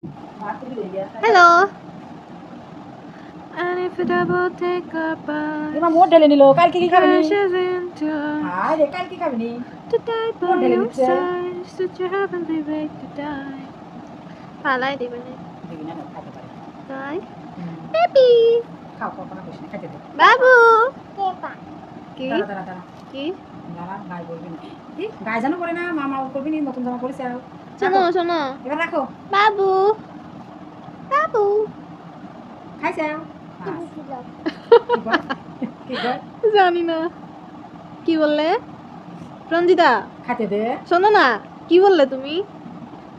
Hello. And if a double take a bite, এবার মোট ঢেলে নিল কালকে কি খাবে নি crashes into হায় রে কালকে খাবে নি to die by ঢেলে your নিচ্ছে side, such a heavenly way to die. পালাই দিবে না দিবি না খাতে পারে তাই বেবি খাও খাও কোনো বেশি খাইতে দে বাবু কি দাঁড়া দাঁড়া দাঁড়া কি দাঁড়া গায়ে বলবি না কি গায়ে জানো করে না মামা করবি নি নতুন জামা পরেছে আর শোনো শোনো এবার রাখো বাবু বাবু খাইছে কি কয় জানি না কি বললে রঞ্জিতা খাইতে দে শোনো না কি বললে তুমি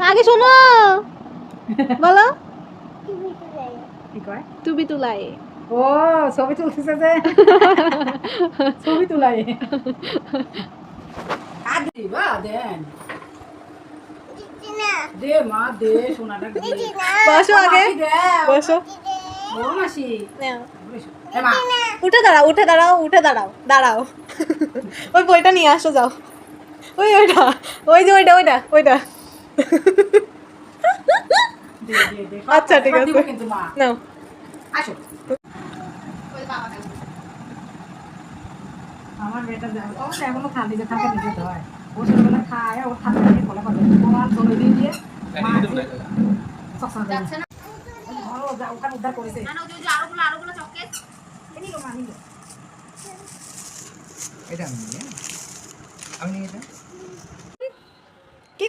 আগে শোনো বলো কি কয় টুবি তুলাই ও ছবি তুলতেছে যে ছবি তুলাই আর দিবা দেন দে মা দে সোনাটা দে বসো আগে বসো ও মাসি নাও। এ মা উঠে দাঁড়াও উঠে দাঁড়াও উঠে দাঁড়াও দাঁড়াও ওই বইটা নিয়ে আসো যাও ওইটা ওই যে ওইটা দে দে দে আচ্ছা, ঠিক আছে। দিব কিন্তু মা নাও আসো আমার বেটা যাও ও এখনো খালি যে থাকে দিতে হয় ও ছোটবেলা খায় ও থাকে দিয়ে কোলে করে তোমার চলে দিয়ে মা সবসময় যাচ্ছে না ঘর ওখানে উদ্ধার করেছে না না ওই যে আরোগুলো চকলেট নিলো মা নিলো এটা আমি নিয়ে যাই কি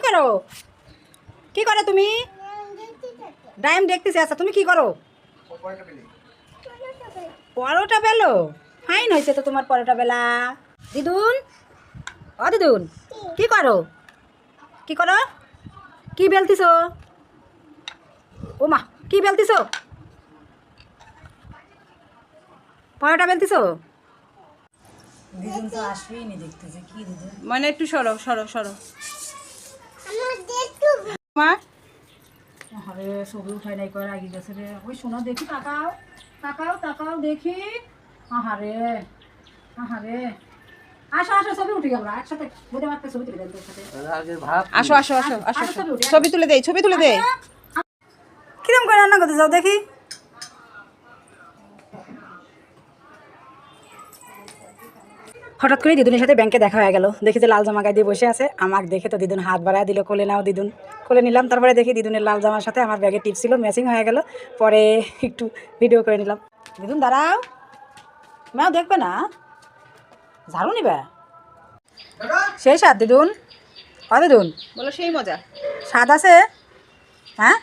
করো তুমি টাইম দেখতেছি আচ্ছা তুমি কি করো পরোটা বেলো ফাইন হয়েছে তো তোমার পরোটা বেলা দিদুন ও দিদুন কি করো কি বেলতিছ ও মা কি বেলতিছ পরোটা বেলতিছ দিদুন তো আসবেই নি দেখতেছে কি দিদুন মানে একটু সরো সরো সরো মা আরে ছবি উঠাই নাই করে আগে গেছে রে ওই শোনো দেখি তাকাও দেখি আহারে আসো ছবি উঠি আমরা একসাথে বুঝে মারতে ছবি তুলে দেন তোর সাথে আসো আসো আসো আসো ছবি তুলে দেই কিরম করে রান্না করতে যাও দেখি হঠাৎ করে দিদুনের সাথে ব্যাংকে দেখা হয়ে গেল দেখি যে লাল জামা গায়ে দিয়ে বসে আছে আমাকে দেখে তো দিদুন হাত বাড়ায় দিল কোলে নাও দিদুন কোলে নিলাম তারপরে দেখি দিদুনের লাল জামার সাথে আমার ব্যাগে টিপ ছিল ম্যাচিং হয়ে গেল পরে একটু ভিডিও করে নিলাম দিদুন দাঁড়াও ম্যাও দেখবে না ঝাড়ু নিবে সেই স্বাদ দিদুন দিদুন বলো সেই মজা স্বাদ আছে হ্যাঁ